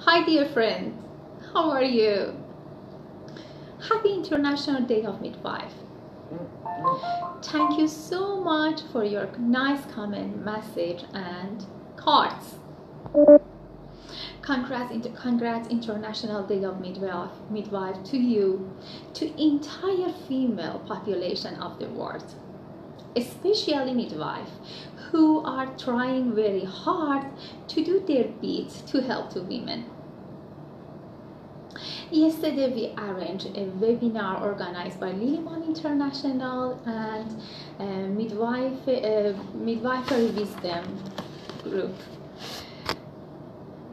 Hi dear friends, how are you? Happy International Day of Midwife. Thank you so much for your nice comment, message and cards. Congrats International Day of Midwife to you, to entire female population of the world, especially midwife who are trying very hard to do their bit to help the women. Yesterday we arranged a webinar organized by Leila Mostofi International and Midwifery Wisdom group.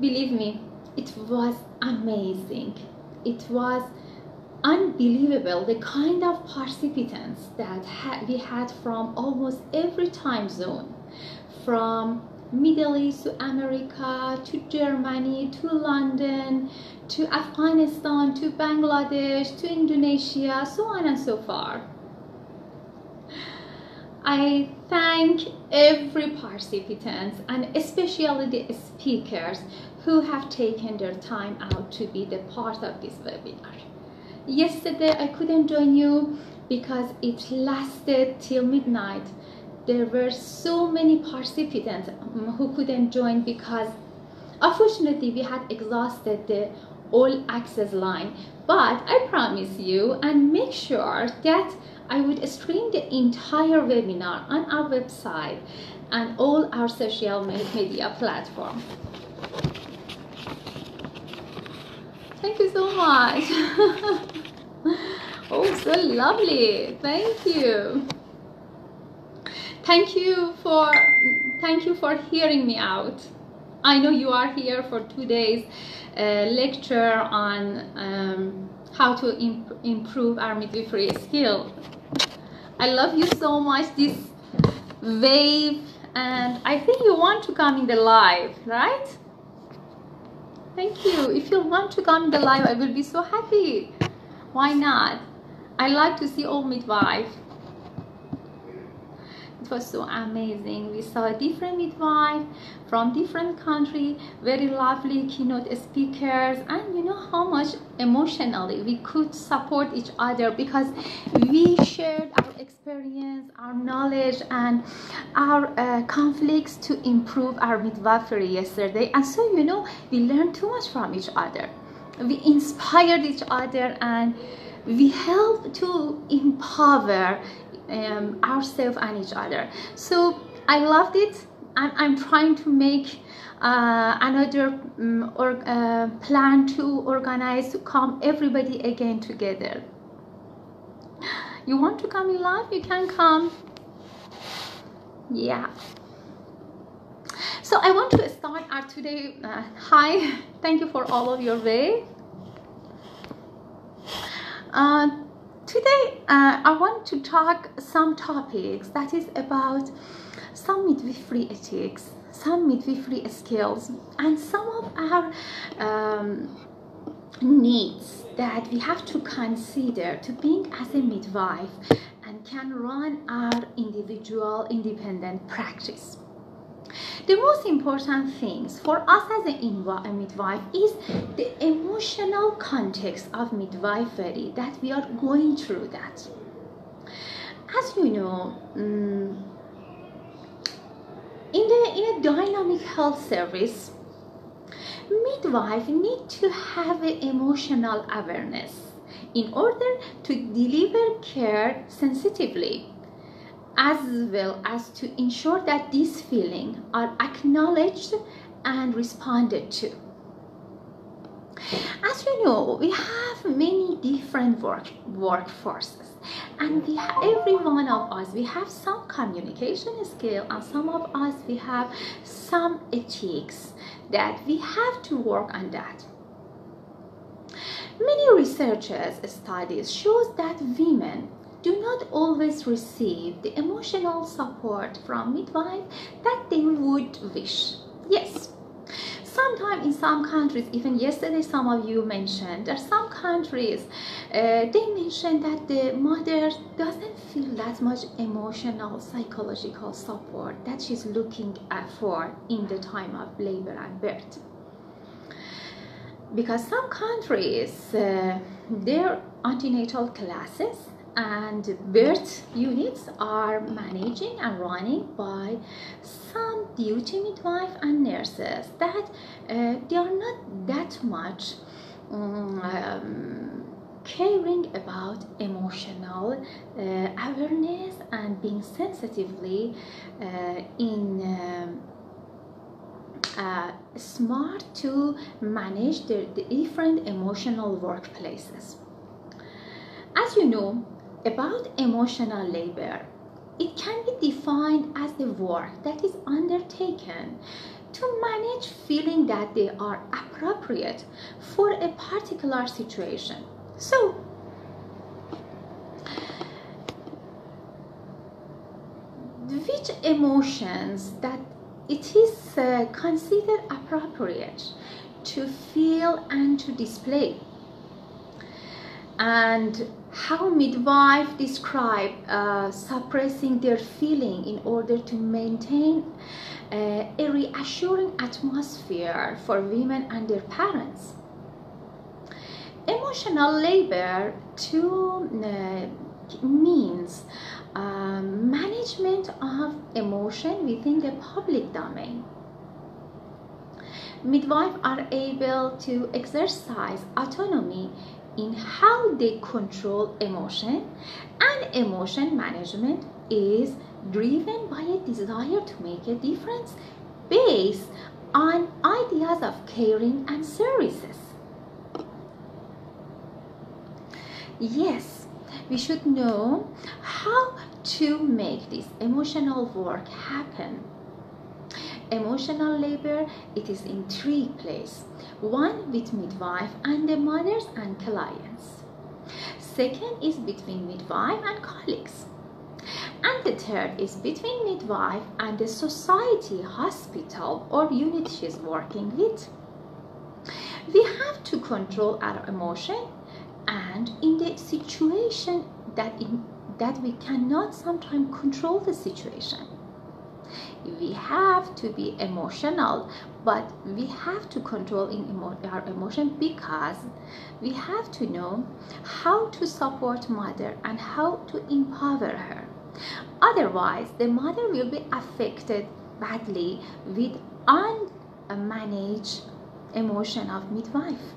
Believe me, it was amazing. It was unbelievable the kind of participants that we had from almost every time zone, from Middle East to America to Germany to London to Afghanistan to Bangladesh to Indonesia, so on and so forth. I thank every participant and especially the speakers who have taken their time out to be the part of this webinar. Yesterday I couldn't join you because it lasted till midnight. There were so many participants who couldn't join because unfortunately we had exhausted the all access line. But I promise you and make sure that I would stream the entire webinar on our website and all our social media platforms. Thank you so much. Oh, so lovely. Thank you. Thank you for hearing me out. I know you are here for 2 days lecture on how to improve our midwifery skill. I love you so much, this wave, and I think you want to come in the live, right? Thank you. If you want to come in the live, I will be so happy. Why not? I like to see all midwives. It was so amazing. We saw different midwives from different countries, very lovely keynote speakers, and you know how much emotionally we could support each other because we shared our experience, our knowledge, and our conflicts to improve our midwifery yesterday. And so, you know, we learned too much from each other. We inspired each other and we helped to empower ourselves and each other. So I loved it, and I'm trying to make another plan to organize to come everybody again together. You want to come in live? You can come. Yeah. So I want to start our today. Hi, thank you for all of your way. Today I want to talk some topics that is about some midwifery ethics, some midwifery skills, and some of our needs that we have to consider to being as a midwife and can run our individual independent practice. The most important things for us as a midwife is the emotional context of midwifery, that we are going through that. As you know, in a dynamic health service, midwives need to have an emotional awareness in order to deliver care sensitively, as well as to ensure that these feelings are acknowledged and responded to. As you know, we have many different workforces, and every one of us, we have some communication skill, and some of us, we have some ethics that we have to work on that. Many researchers' studies shows that women do not always receive the emotional support from midwives that they would wish. Yes, sometimes in some countries, even yesterday some of you mentioned, there are some countries, they mentioned that the mother doesn't feel that much emotional, psychological support that she's looking for in the time of labor and birth. because some countries their antenatal classes and birth units are managing and running by some duty midwife and nurses that they are not that much caring about emotional awareness and being sensitively smart to manage the different emotional workplaces. As you know about emotional labor, it can be defined as the work that is undertaken to manage feeling that they are appropriate for a particular situation. So, which emotions that it is considered appropriate to feel and to display, and how midwives describe suppressing their feeling in order to maintain a reassuring atmosphere for women and their parents. Emotional labor too means management of emotion within the public domain. Midwives are able to exercise autonomy in how they control emotion, and emotion management is driven by a desire to make a difference based on ideas of caring and services. Yes, we should know how to make this emotional work happen. Emotional labor, it is in three places. One with midwife and the mothers and clients. Second is between midwife and colleagues. And the third is between midwife and the society, hospital or unit she's working with. We have to control our emotion, and in the situation that we cannot sometimes control the situation. We have to be emotional, but we have to control our emotion, because we have to know how to support mother and how to empower her. Otherwise, the mother will be affected badly with unmanaged emotion of midwife.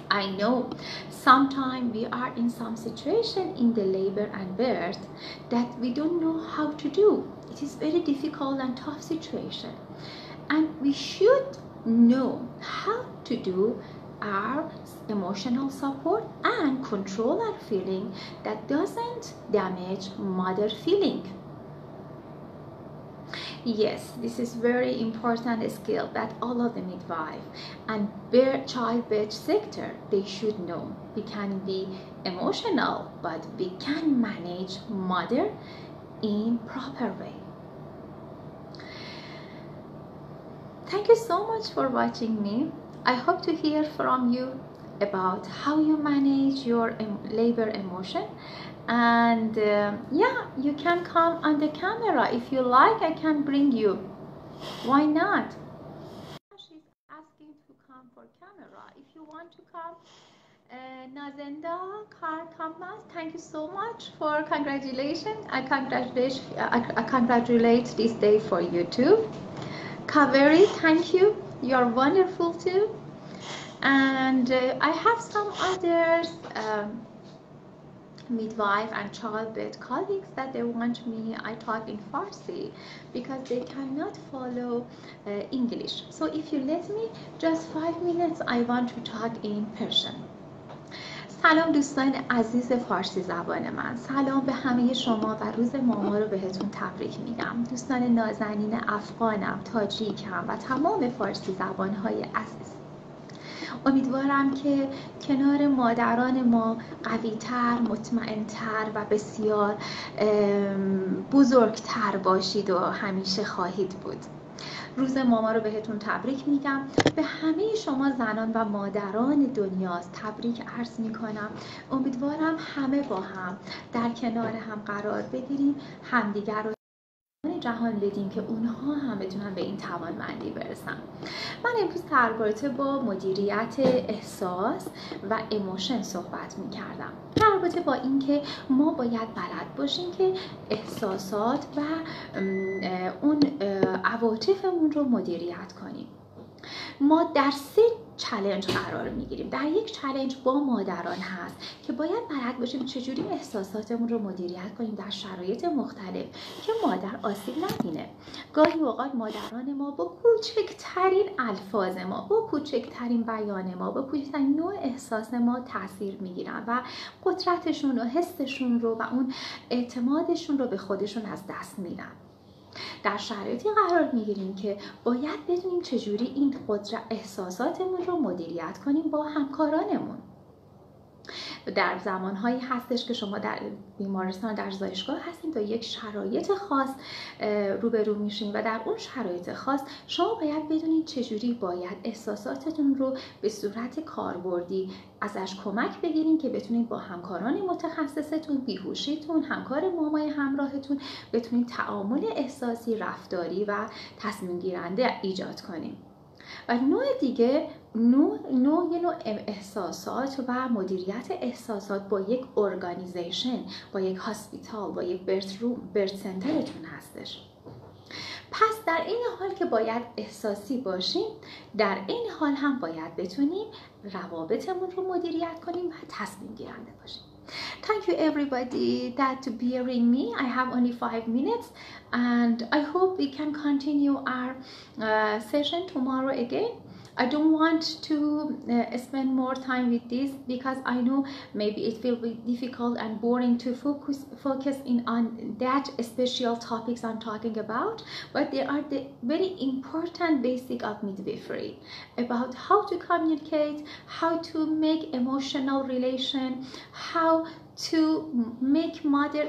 I know sometimes we are in some situation in the labor and birth that we don't know how to do. It is very difficult and tough situation, and we should know how to do our emotional support and control our feeling that doesn't damage mother feeling. Yes, this is very important skill that all of the midwife and childbirth sector, they should know. We can be emotional, but we can manage mother in proper way. Thank you so much for watching me. I hope to hear from you about how you manage your labor emotion, and yeah, you can come on the camera if you like. I can bring you. Why not? She's asking to come for camera. If you want to come, Nazenda Karkamaz, thank you so much for congratulations. I congratulate this day for you too. Kaveri, thank you. You're wonderful too. And I have some others midwife and childbirth colleagues that they want me I talk in Farsi because they cannot follow English. So if you let me just 5 minutes, I want to talk in Persian. سلام دوستان عزیز فارسی زبان من. سلام به همه شما و روز ماما رو بهتون تبریک میگم. دوستان نازنین افغانم، تاجیکم و تمام فارسی زبانهای عزیز. امیدوارم که کنار مادران ما قوی‌تر، مطمئن‌تر و بسیار بزرگتر باشید و همیشه خواهید بود. روز ماما رو بهتون تبریک میگم. به همه شما زنان و مادران دنیاست تبریک عرض میکنم. امیدوارم همه با هم در کنار هم قرار بگیریم، همدیگر رو جهان بدیم که اونها هم بتونن به این توانمندی برسن. من امروز در رابطه با مدیریت احساس و ایموشن صحبت می‌کردم. در رابطه با اینکه ما باید بلد باشیم که احساسات و اون عواطفمون رو مدیریت کنیم. ما در 3 چالش قرار میگیریم. در یک چالش با مادران هست که باید بلد باشیم چجوری احساساتمون رو مدیریت کنیم در شرایط مختلف که مادر آسیب نبینه. گاهی اوقات مادران ما با کوچکترین الفاظ ما، با کوچکترین بیان ما، با کوچکترین نوع احساس ما تاثیر میگیرن و قدرتشون و حسشون رو و اون اعتمادشون رو به خودشون از دست میدن. در شرایطی قرار میگیریم که باید بدونیم چجوری این احساساتمون رو مدیریت کنیم با همکارانمون. در زمانهایی هستش که شما در بیمارستان، در زایشگاه هستیم تا یک شرایط خاص روبرو میشین و در اون شرایط خاص شما باید بدونید چجوری باید احساساتتون رو به صورت کاربردی ازش کمک بگیرین که بتونید با همکاران متخصصتون، بیهوشیتون، همکار مامای همراهتون بتونید تعامل احساسی، رفتاری و تصمیم گیرنده ایجاد کنید. و نوع دیگه نوع احساسات و مدیریت احساسات با یک ارگانیزیشن، با یک هاسپیتال، با یک برت سنترتون هستش. پس در این حال که باید احساسی باشیم، در این حال هم باید بتونیم روابطمون رو مدیریت کنیم و تصمیم گیرنده باشیم. Thank you everybody that to bearing me. I have only 5 minutes and I hope we can continue our session tomorrow again. I don't want to spend more time with this because I know maybe it will be difficult and boring to focus in on that special topics I'm talking about, but they are the very important basic of midwifery, about how to communicate, how to make emotional relation, how to make mother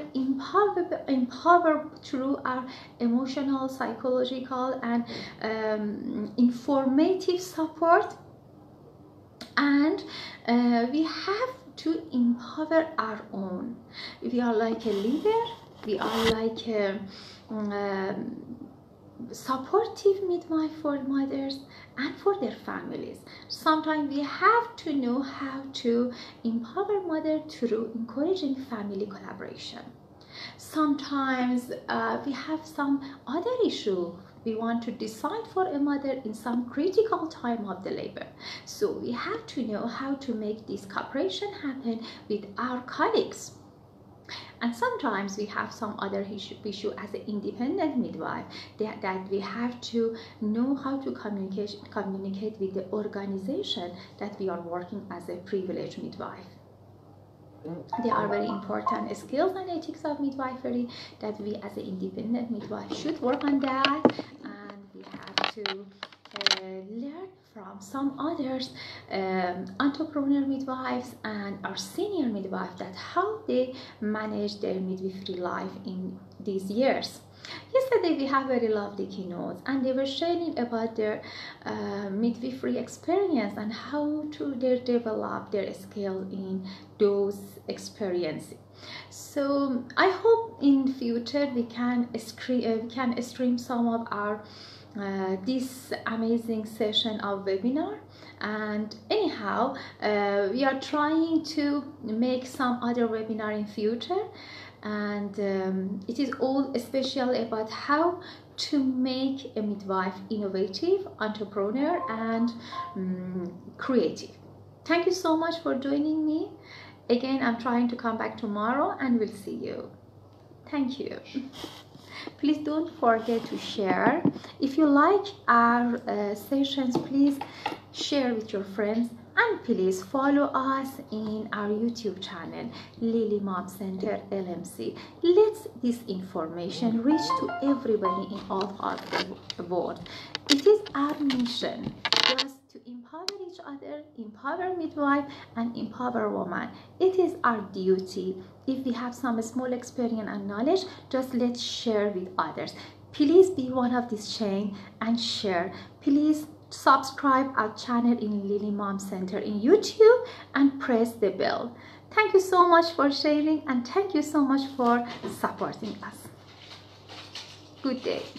empower through our emotional, psychological and informative support. And we have to empower our own. We are like a leader, we are like a supportive midwife for mothers and for their families. Sometimes we have to know how to empower mother through encouraging family collaboration. Sometimes we have some other issue we want to decide for a mother in some critical time of the labor. So we have to know how to make this cooperation happen with our colleagues. And sometimes we have some other issue as an independent midwife that we have to know how to communicate with the organization that we are working as a privileged midwife. They are very important skills and ethics of midwifery that we as an independent midwife should work on that, and we have to learn from some others entrepreneur midwives and our senior midwives that how they manage their midwifery life in these years. Yesterday we have very lovely keynotes and they were sharing about their midwifery experience and how to develop their skill in those experiences. So I hope in future we can stream some of our this amazing session of webinar, and anyhow we are trying to make some other webinar in future, and it is all special about how to make a midwife innovative, entrepreneur and creative. Thank you so much for joining me. Again, I'm trying to come back tomorrow and we'll see you. Thank you. Please don't forget to share. If you like our sessions, please share with your friends, and please follow us in our YouTube channel, Leila Mostofi LMC. Let this information reach to everybody in all parts of the world. It is our mission just to empower each other, empower midwife and empower woman. It is our duty. If we have some small experience and knowledge, just let's share with others. Please be one of this chain and share. Please subscribe our channel in Leila Mostofi in YouTube and press the bell. Thank you so much for sharing and thank you so much for supporting us. Good day.